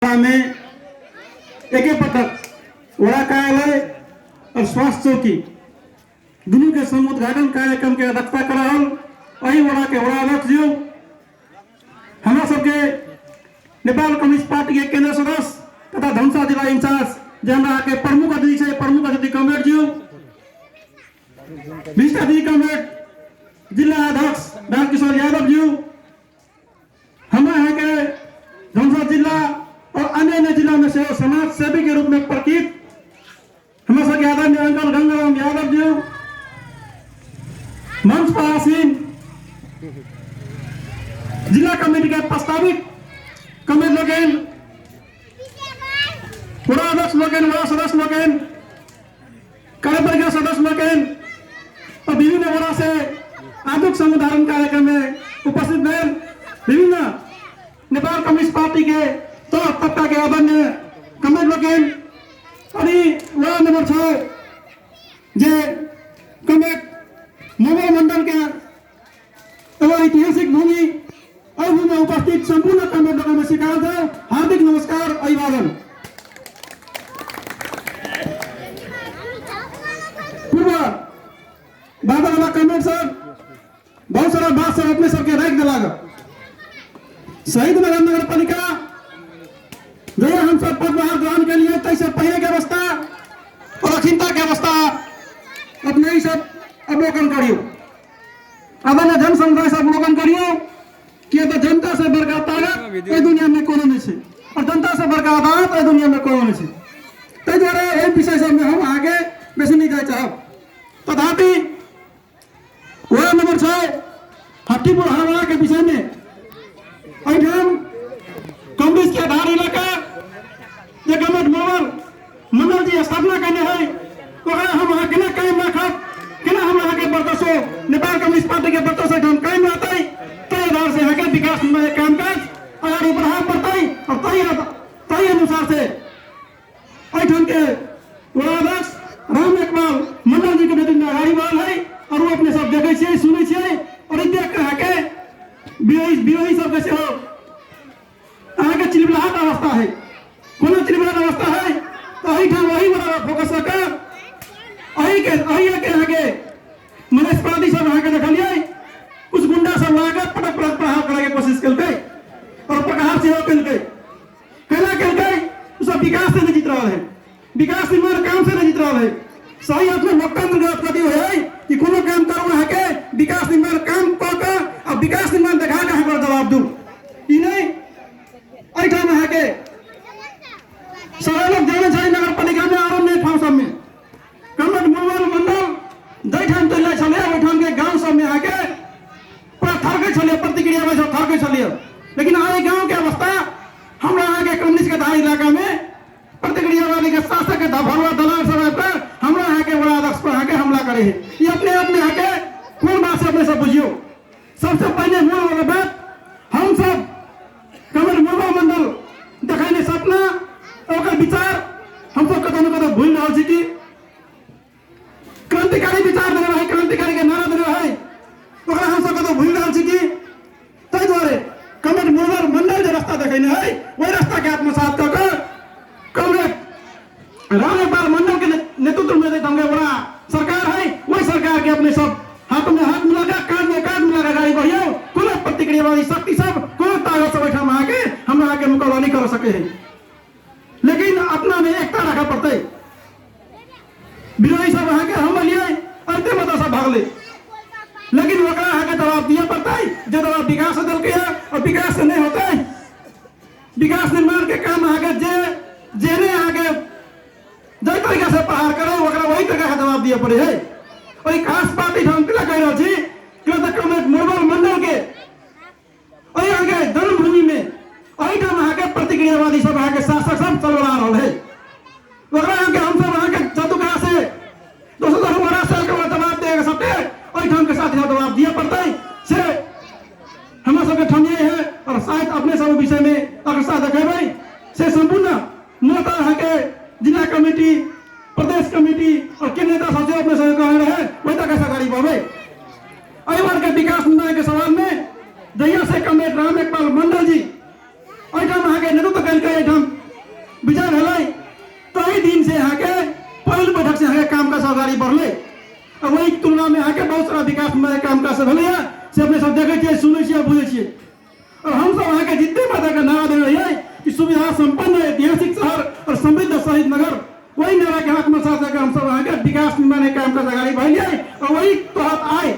में एक पटक वड़ा कार्यालय और स्वास्थ्य चौकी दोनों के समुद्घाटन कार्यक्रम के अध्यक्षता कराल वही वड़ा के वड़ा अध्यक्ष जी हमारा सबके नेपाल कम्युनिस्ट पार्टी के केंद्र सदस्य तथा धनुषा जिला इंचार्ज जो हमारा के प्रमुख अतिथि है प्रमुख अतिथि कॉमरेड जी विशिष्ट अतिथि कॉमरेड जिला अध्यक्ष रामकिशोर यादव जी हमारे यहाँ के धनुषा जिला और अन्य अन्य जिला में से समाज सेवी के रूप में प्रतीत हमारे सबके आदरणीय अंकल गंगाराम यादव जी मंच पर आसीन जिला कमेटी के प्रस्तावित कमेटी लोगन वड़ा अध्यक्ष लोगन वड़ा सदस्य लोगन कार्यपालिका सदस्य लोगन और विभिन्न वड़ा से आधुनिक समुदारण कार्यक्रम में उपस्थित हैं विभिन्न नेपाल कम्युनिस्ट पार्टी के तो तबका के आदरणीय कमेटी लोगन और वड़ा नंबर 6 जे कमेटी मोबाइल मंडल के ऐतिहासिक भूमि और में उपस्थित संपूर्ण कमेटी लोगों में स्वीकार है हार्दिक नमस्कार अभिवादन। पूर्व बाबा वाला कमेटी सर बहुत सारा बात सर अपने सबके रख दिलागा शहीद नगर पालिका जया हम सब पदभार ग्रहण के लिए तैसे पहले की अवस्था और अखिनता की अवस्था अपने ही सब अवलोकन करियो आदरणीय जन समुदाय से अवलोकन करियो कि तो जनता से बड़का ताकत इस दुनिया में कोनो नहीं है और जनता से बड़का अदालत इस दुनिया में कोनो नहीं है तै द्वारा एहि विषय सब में हम आगे बेसी नहीं जाए चाहब तथापि वार्ड नंबर 6 हट्टीपुर हावड़ा के विषय में अठाम कांग्रेस के आधार इलाका ये गवर्नमेंट मोबाइल मंडल जी स्थापना करने है तो हम वहाँ केना कायम रखब केना हम वहाँ के बर्दाश्त नेपाल कम्युनिस्ट पार्टी के बर्दाश्त हम कायम रहते तय आधार से यहाँ के विकास में कामकाज आगे बढ़ा पड़ते और तय अनुसार से अठाम के वड़ाध्यक्ष राम इकबाल मंडल जी के नेतृत्व में आगाड़ी बढ़ल है और वो अपने सब देखे छे सुने छे और देख के के विरोधी सब कैसे हो आगे चिलबिलाहट अवस्था है कोनो चिलबिलाहट अवस्था है तो वही बड़ा फोकस कर आगे मुनिसिपालिटी सब आगे देखलिए कुछ गुंडा सब लागत पटक प्रहार करे के कोशिश करके और प्रहार से हो करके कहला करके सब विकास से नहीं जीत रहा है विकास निर्माण काम से नहीं जीत रहा है सही अपने लोकतंत्र के प्रति है कि कोनो काम करो है के विकास निर्माण काम कर और विकास निर्माण देखा के हमर जवाब दूं ई नहीं ऐठा में है के सारा लोग जाने चाहिए नगर पालिका में आराम नहीं ठाव सब में कमट मोबाइल मंडल दैठाम चले चले ओठाम के गांव सब में आके पूरा थरके चले प्रतिक्रिया में सब थरके चले लेकिन आए गांव के अवस्था हमरा आगे कम्युनिस्ट के धार इलाका में प्रतिक्रिया वाले के शासक के भरवा दलाल सब पर हमरा यहाँ के बड़ा अध्यक्ष पर आके हमला करे है ये अपने आप में आके कौन बात से अपने सब बुझियो सबसे पहले मूल वाला बात हम सब कमल मोबाइल मंडल देखाने सपना और विचार हम सब कतौ न कतौ भूल रहा छी कि क्रांतिकारी विचार दे रहा है क्रांतिकारी के नारा दे रहा है ओकरा हम सब कतौ भूल रहा छी कि तै द्वारे कमल मोबाइल मंडल जो रास्ता देखाने है वही रास्ता के आत्मसात कर कॉमरेड राम इकबाल मंडल के नेतृत्व में देता हूँ बड़ा सरकार है वही सरकार के अपने सब हाथ में हाथ मिलाकर कान में कान मिलाकर गाड़ी बढ़िया कोनो प्रतिक्रियावादी शक्ति सब कोनो ताकत सब बैठा में आके हम आके मुकाबला नहीं कर सके हैं लेकिन अपना में एकता रखा पड़ते विरोधी सब आके हम लिए अंतिम मत सब भाग ले लेकिन वो आके दबाव दिया पड़ता है जो दबाव विकास दल के है और विकास से नहीं होता है विकास निर्माण के काम आगे जेने आगे जय तरीका से प्रहार करो वही तरीका से दबाव दिया पड़े है और खास पार्टी हम कह रहा छी कि मोबाइल मंडल के और आगे जन्मभूमि में वही ठाम आगे प्रतिक्रियावादी सब आगे शासक सब चल रहा है वगैरह आगे हम सब आगे चतुका से दोस्तों हमारा से दबाव देगा सबके वही ठाम के साथ दबाव दिया पड़ता है से हम सबके ठंडे है और शायद अपने सब विषय में अग्रसर देखेबै से संपूर्ण मूलतः है के जिला कमेटी प्रदेश कमेटी और के नेता सचिव अपने सब कह रहे हैं वही तक ऐसा गाड़ी पावे अहिवार के विकास निर्णय के सवाल में जहिया से कमेटी राम इकबाल मंडल जी ऐठम आगे नेतृत्व करके ऐठम विजय भले तही दिन से यहाँ के पहल बैठक से यहाँ के काम काज अगाडि बढ़ले। वही तुलना में यहाँ के बहुत सारा विकास में काम काज भले से अपने सब देखे छे, सुने छे, बुझे छे। और हम सब यहाँ के जितने माता का नारा दे रहे हैं कि सुविधा संपन्न ऐतिहासिक शहर और समृद्ध शहीद नगर, वही नारा के हाथ में साथ हम सब यहाँ के विकास निर्माण काम काज अगाडि बढ़ले और वही तहत आए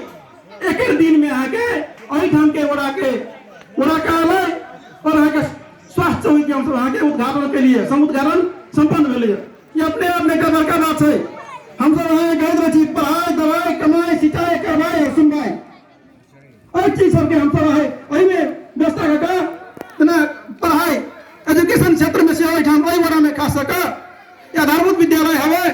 एक दिन में यहाँ के अहिठाम के वड़ा कार्यालय और यहाँ के स्वास्थ्य चौकी के हम सब यहाँ के उद्घाटन के लिए समुद्घाटन संपन्न भेल। ये अपने आप में बड़का बात है। हम सब यहाँ गए रही पढ़ाई, दवाई, कमाई, सिंचाई, करवाई और सुनवाई और चीज सबके हम सब है वही में व्यवस्था का पढ़ाई एजुकेशन क्षेत्र में से वही वड़ा में खा सका आधारभूत विद्यालय हवे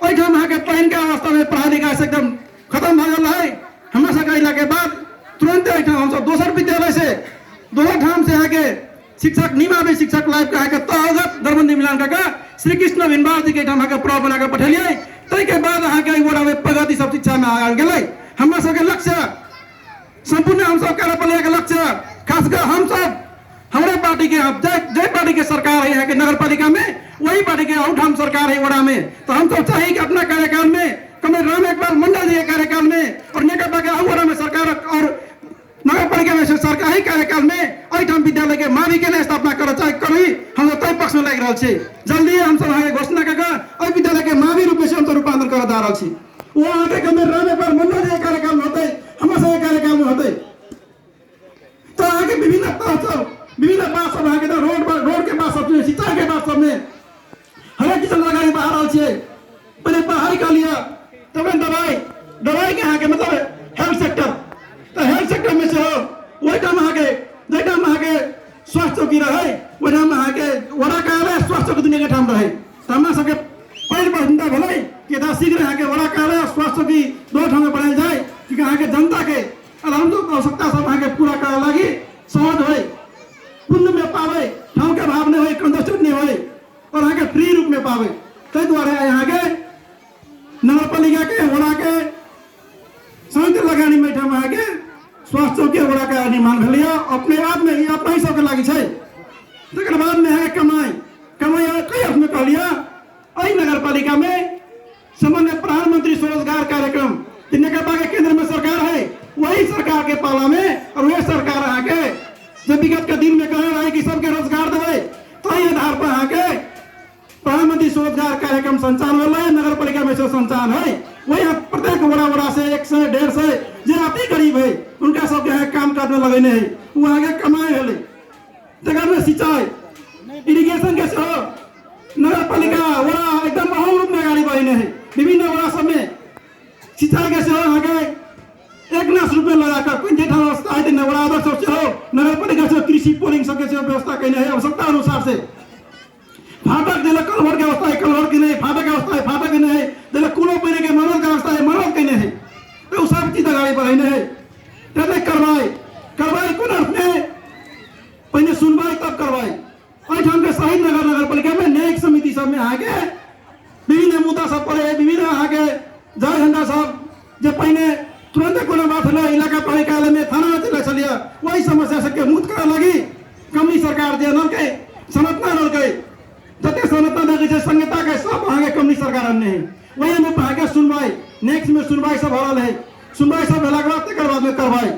वही यहाँ के पहिन के अवस्था में पढ़ाई लिखाई से एकदम खत्म हो गया है। हमारे सका के बाद तुरंत हम सब दोसर विद्यालय से दोनों ठाम से यहाँ के शिक्षक निमावी शिक्षक लाइफ का के तहगत दरबंदी मिलान का श्री कृष्ण बिनबार जी के ठाम के प्रभाव बना के पठेलिए। तै के बाद यहाँ के वड़ा में प्रगति सब शिक्षा में आगे गए। हमारे सबके लक्ष्य संपूर्ण हम सब कार्यपालिका के लक्ष्य खासकर हम सब हमारे पार्टी के जय पार्टी के सरकार है यहाँ के नगर पालिका में वही पार्टी के औठाम सरकार है वड़ा में। तो हम सब चाहिए कि अपना कार्यकाल में कमल राम एकबार मंडल जी के कार्यकाल में और नेकपा के वड़ा में सरकार और नगर पालिका में सरकार ही कार्यकाल में अहिठाम विद्यालय के मावी के स्थापना कर करी हम तय पक्ष में लग रहा जल्दी हम सब घोषणा कर विद्यालय के मावी रूप में से हम रूपांतरण कर जा रहा वो आगे कमल राम एकबार मंडल जी कार्यकाल में होते हमारे सब कार्यकाल में होते। तो आगे विभिन्न बात सब आगे रोड के बात सब सिंचाई के बात सब में हरेक किसान लगाई बाहर रहा पहले पढ़ाई कर लिया तब दवाई के यहाँ के मतलब हेल्थ सेक्टर तो हेल्थ सेक्टर में से हो वही टाइम आगे जैठाम आगे स्वास्थ्य चौकी रहे वही ठाम आगे वड़ा कार्यालय स्वास्थ्य चौकी दुनिया के ठाम रहे। तो हमारे सबके पहले चिंता भले कि शीघ्र यहाँ के वड़ा कार्यालय स्वास्थ्य चौकी दो ठाम में बनाई जाए कि यहाँ के जनता के आवश्यकता सब यहाँ के पूरा करे लगी सहज हो पुण्य में पावे ठाव के भाव नहीं हो कंजस्टेड नहीं हो और यहाँ के फ्री रूप में पावे। तै द्वारा यहाँ के नगर पालिका के वड़ा के संयुक्त लगानी में ठाम यहाँ के स्वास्थ्य चौकी वड़ा का निर्माण भलिया अपने आप में ही अपना ही सबके लगी है। तकर बाद में है कमाई कई अर्थ में कह लिया अही नगर पालिका में सामान्य प्रधानमंत्री स्वरोजगार कार्यक्रम नेकपा के केंद्र में सरकार है वही सरकार के पाला में और वही सरकार आके जब विगत के दिन में कह रहा है कि सबके रोजगार देवे तो ये आधार पर आके प्रधानमंत्री स्वरोजगार कार्यक्रम संचालन वाला है नगर पालिका में से संचालन है वही प्रत्येक बड़ा से 100 150 जो अति गरीब है उनका सब यहाँ काम काज में लगेने है वो आगे कमाए है। जगह में सिंचाई इरिगेशन के सह नगर पालिका वड़ा एकदम अहम रूप में गाड़ी बढ़ने है विभिन्न वड़ा सब में सिंचाई के सह आगे 1 लाख रुपये लगाकर कोई जेठा व्यवस्था है नवड़ा आदर्श से हो नगर पालिका से कृषि पोलिंग सबके से व्यवस्था करने है आवश्यकता अनुसार से फाटक दिला कलवर के अवस्था है कलवर के नहीं फाटक के अवस्था है फाटक के नहीं दिला कुलो पहने के मरद के अवस्था है मरद के नहीं है तो सब चीज गाड़ी बढ़ाने है तब करवाई कौन अर्थ में पहले सुनवाई तब करवाई अहिठाम के शहीद नगर पालिका में न्यायिक समिति सब में आगे विभिन्न मुद्दा सब पड़े विभिन्न आगे जय झंडा सब जो पहले तुरंत कोनो बात है इलाका पालिका में थाना में चला चलिया वही समस्या सबके मुक्त करा लगी कमनी सरकार जे नल के संरचना नल के जते संरचना लगी जे संहिता के सब आगे कमनी सरकार ने वही में आगे सुनवाई नेक्स्ट में सुनवाई सब हो रहा है सुनवाई सब भेला के बाद तकर बाद में करवाई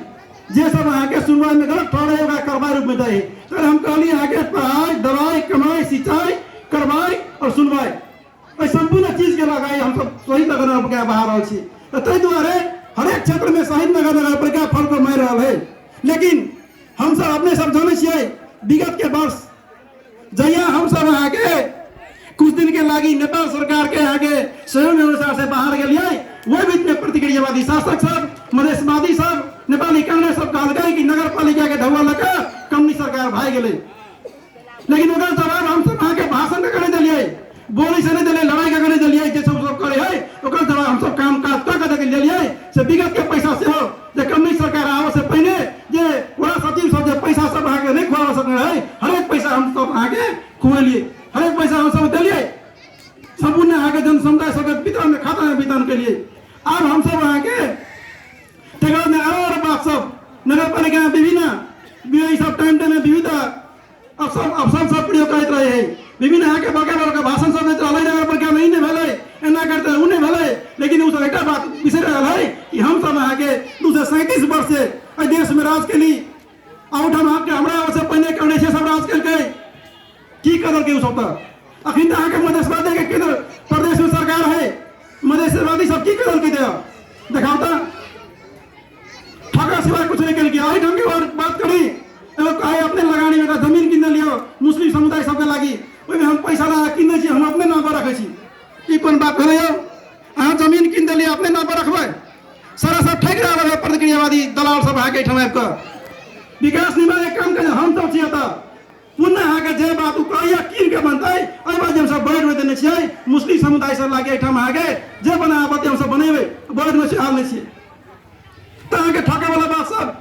जे सब आगे सुनवाई में गलत ठहरे होगा करवाई रूप में दे तो हम कहली आगे पढ़ाई दवाई कमाई सिंचाई करवाई और सुनवाई संपूर्ण चीज के लगाई हम सब सही लगन के बाहर रहा छी तै द्वारे हरेक क्षेत्र में शहीद नगर पालिका फल को मार रहा है। लेकिन हम सब अपने सब जाने छे विगत के वर्ष जहिया हम सब आगे कुछ दिन के लागी नेपाल सरकार के आगे सहयोग अनुसार से बाहर गए वो बीच में प्रतिक्रियावादी शासक सब मधेशवादी सब नेपाली कांग्रेस सब कहल गए कि नगर पालिका के ढौआ लगा कमनी सरकार भाई गए। लेकिन ओकर जवाब हम सब आगे भाषण के करे दिलिए बोली से नहीं दिले लड़ाई का करे दिलिए जे सब करे है ओकर जवाब हम सब काम काज कर के दिलिए से विगत के पैसा से हो जे कमनी सरकार आवे से पहले जे बड़ा सचिव सब जे पैसा सब आगे नहीं खुआ सकते है हरेक पैसा हम सब आगे खुएलिए हरेक पैसा हम सब दिलिए संपूर्ण आगे जन समुदाय सब वितरण में खाता में वितरण के लिए अब हम सब आगे तक में और बात सब नगर पालिका विभिन्न सब टाइम टाइम विविध अवसर सब प्रयोग करते रहे हैं विभिन्न यहाँ के बड़का बड़का भाषण सब देते रहलै नगर पालिका में नहीं भेलै एना करते उन्हें भेलै लेकिन उ सब एकटा बात बिसरि रहल है कि हम सब यहाँ के 237 वर्ष से एहि देश में राज केली आउठाम हमरा से पहिने करने से सब राज केलकै की कदर के उ सब त अखन अहाँ के मधेशवादी के केंद्र प्रदेश में सरकार है मधेशवादी सब की कदर के दिया दिखाओ त ठगा सिवाय कुछ नहीं कल किया आई ढंग की बात करी कहे अपने लगानी में जमीन किन लियो मुस्लिम समुदाय सबके लागी ओहिमे हम पैसा लगा किने छी हम अपने नाम पर रखे छी ई कोन बात भेलै यौ अहाँ जमीन किन देलिए अपने नाम पर रखबै सारा सब ठग रहल है प्रतिक्रियावादी दलाल सब आके ठाम आबि कऽ विकास निगम एक काम करे हम सब छियै त पुनः अहाँ के जे बात उ कहैया किन के बनतै एहि बात हम सब बढ़ देने छियै मुस्लिम समुदाय सब लागी ठाम आके जे बनाबत हम सब बनेबै बढ़ में से हाल नहीं छियै त अहाँ के ठका वाला बात सब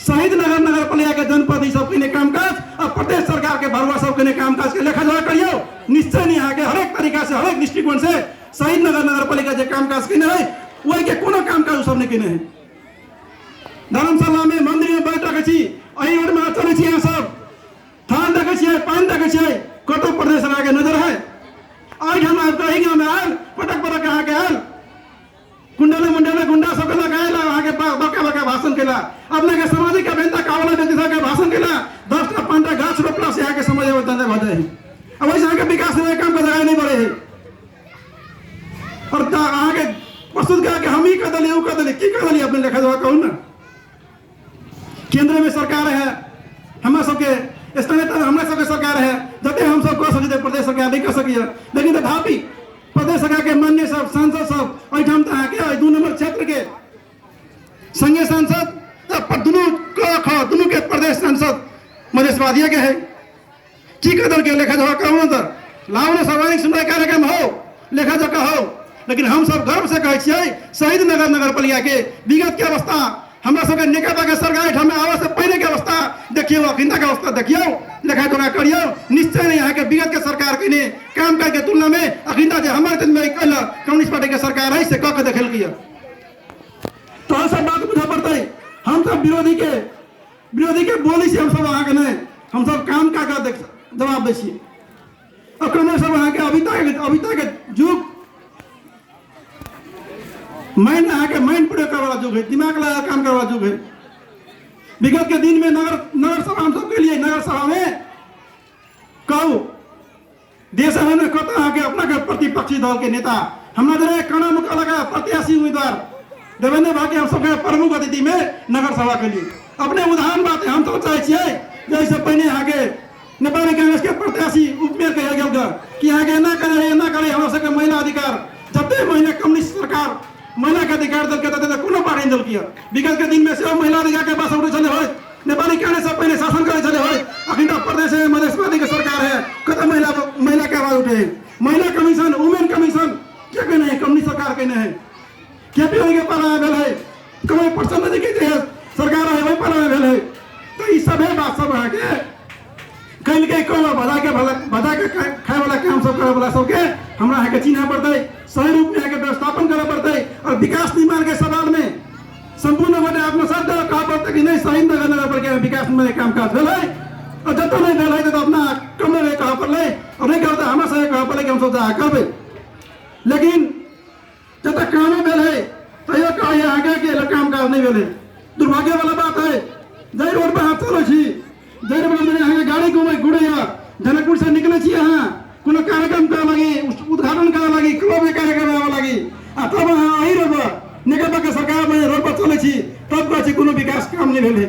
शहीद नगर पालिका के जनपद सब के कामकाज और प्रदेश सरकार के भरुआ सब के कामकाज के लेखा जोखा करियो निश्चय नहीं यहाँ के हरेक तरीका से हरेक दृष्टिकोण से शहीद नगर पालिका जो कामकाज किने है वही के कोनो कामकाज सब नहीं किने है धर्मशाला में मंदिर में बैठक छी अही रोड में चले छी यहाँ सब थान देखे छियै पानी देखे छियै कतो प्रदेश आगे नजर है आज हम आपका ही गाँव में आयल पटक पटक यहाँ के आयल कुंडले मुंडले गुंडा सब लगाएला आगे बका बका भाषण केला अपने के सामाजिक अभियंता कावला व्यक्ति सब के भाषण केला 10 टा 5 टा गाछ रोपला से यहाँ के समझ में धंधे भजे है अब वैसे यहाँ के विकास में काम का जगह नहीं बढ़े है और यहाँ के प्रस्तुत कहा कि हम ही कदली वो कदली की कदली अपने लेखा जोखा कहूँ ना केंद्र में सरकार है हमारे सबके स्थानीय हमारे सबके सरकार है जब हम सब कह सकते प्रदेश सरकार नहीं कर सकिए लेकिन तथापि प्रदेश सरकार के मान्य सब सांसद सब अठाम के 2 नंबर क्षेत्र के संघीय सांसद दोनों के प्रदेश सांसद मधेशवादिया के है की कदर के लेखा जोखा कहूँ तो लाओ ने सार्वजनिक सुनवाई कार्यक्रम हो लेखा जोखा हो लेकिन हम सब गर्व से कहे छियै शहीद नगर पालिका के विगत के अवस्था हमरा सबके नेकपा के सरकार हमें आवा से पहले के अवस्था देखियो अखिंदा के अवस्था देखियो लेखा जोखा करियो निश्चय नहीं यहाँ के विगत के सरकार के काम काज के तुलना में अखिंदा जो हमारे दिन में कम्युनिस्ट पार्टी के सरकार है से कह के देखल किया तो हम सब बात बुझा पड़ता है हम सब विरोधी के बोली से हम सब अहाँ के नहीं हम सब काम का जवाब दे छियै और कमरे सब अहाँ के अभी तक युग माइंड अहाँ के माइंड प्रयोग करे वाला युग है दिमाग लगा काम करे वाला युग है विगत के दिन में नगर सभा हम सब के लिए नगर सभा में कहू देश में कत अहाँ के अपना के प्रतिपक्षी दल के नेता हमरा जरा काना मुका लगा प्रत्याशी उम्मीदवार देवेंद्र भाई हम सबके प्रमुख अतिथि में नगर सभा के लिए अपने उदाहरण बात हम सब चाहे छियै जैसे पहले यहाँ के नेपाली कांग्रेस के प्रत्याशी उपमेयर कहे गया कि यहाँ के ना करे हमरा सबके महिला अधिकार जते महीने कम्युनिस्ट सरकार महिला के अधिकार दल के कोनो पार्टी दल किया विगत के दिन में से महिला अधिकार के पास उठे चले हो नेपाली कांग्रेस सब पहले शासन करे चले हो अखिन तो प्रदेश में मधेशवादी के सरकार है कत महिला के आवाज उठे महिला कमीशन वुमेन कमीशन क्या कहने हैं कम्युनिस्ट सरकार कहने हैं क्या भी के पाला भेल है कमाई परसेंट नदी के सरकार है वही पाला भेल है तो ये सब है बात सब है के कल के को बधा के खाए वाला काम सब करे वाला सबके हमरा है के चिन्ह पड़ते सही रूप में के व्यवस्थापन करे पड़ते और विकास निर्माण के सवाल में संपूर्ण बटे आत्मसात कहा पड़ता कि नहीं शहीद नगर पालिका विकास में काम काज भेल है और जब नहीं भेल है तो अपना कम में कहा पड़े और नहीं करता हमारे से कहा पड़े कि हम सब करबे लेकिन जब तक काम भेल है तो ये कहा आगे के काम काज नहीं भेल है दुर्भाग्य वाला बात है जय रोड पर हाथ चलो छी जय रोड में यहाँ गाड़ी घुड़े जनकपुर से निकले छी यहाँ कोनो कार्यक्रम करे लगी उद्घाटन करे लगी क्लब के कार्यक्रम करे लगी आ तब अहाँ अही रोड नेकपा के सरकार में रोड पर चले छी तब कहे छी कोनो विकास काम नहीं भेल है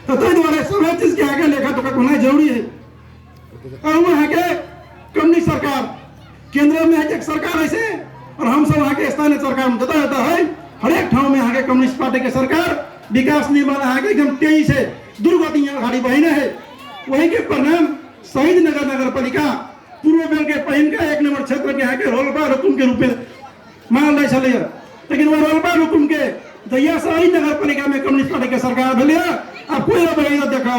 तो ताहि दुआरे सब चीज के आगे लेखा जोखा होना जरूरी है और वहाँ के कम्युनिस्ट सरकार केंद्र में एक सरकार ऐसे और हम सब यहाँ के स्थानीय सरकार में जता जाता है हर एक ठाव में यहाँ के कम्युनिस्ट पार्टी के सरकार विकास निर्माण यहाँ के एकदम तेजी से दुर्गति आगाड़ी बढ़ने है वही के परिणाम शहीद नगर पालिका पूर्व बेल के पहिन के 1 नंबर क्षेत्र के यहाँ के रोलपा रुकुम के रूप में मानल चले लेकिन वो रोलपा रुकुम के जहिया शहीद नगर पालिका में कम्युनिस्ट पार्टी के सरकार भेल अब कोई देखा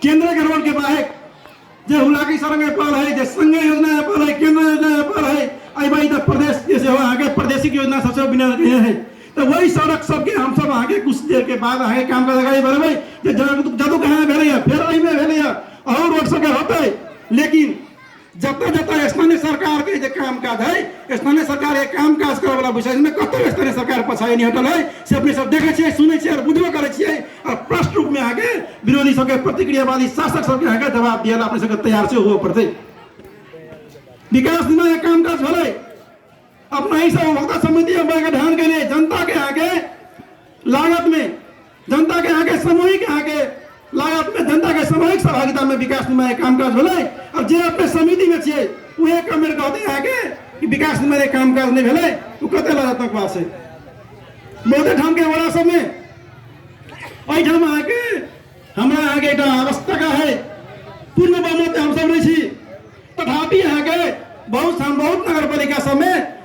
केंद्र के रोड के बाहर जो हुलाकी सड़क पल है जो संघ योजना पल है केंद्र योजना पल है आई भाई प्रदेश जैसे आगे प्रादेशिक योजना सबसे बिना है तो वही सड़क सबके हम सब आगे कुछ देर के बाद आगे काम कर लगाई बरबै जे जदू कहाँ भेलै फिर अही में भेलै और रोड सके होते, लेकिन जतने जतने स्थानीय सरकार के जे काम काज है, स्थानीय सरकार के काम काज करे वाला विषय में कतौ स्थानीय सरकार पछाई नहीं हटल है से अपने सब देखे छियै, सुनै छियै और बुझबो करे छियै, और प्रश्न रूप में आगे विरोधी सबके प्रतिक्रियावादी शासक सबके आगे जवाब दिया अपने सबके तैयार से हुआ पड़ते। विकास निमा काम काज भले अपना ही सब वक्त समिति में ध्यान के लिए जनता के आगे लागत में, जनता के आगे सामूहिक आगे लागत में, जनता के सामूहिक सहभागिता में विकास निमा कामकाज भले, और जे अपने समिति में छे उहे कमेंट कहते आगे कि विकास निमा कामकाज नहीं भले, उ कते लागत तक बात है बहुते ठाम के बड़ा सब में ओइ ठाम आके हमरा आगे एक अवस्था का है पूर्ण बहुमत हम सब नहीं छी, तथापि आगे बहुत नगर पालिका सब में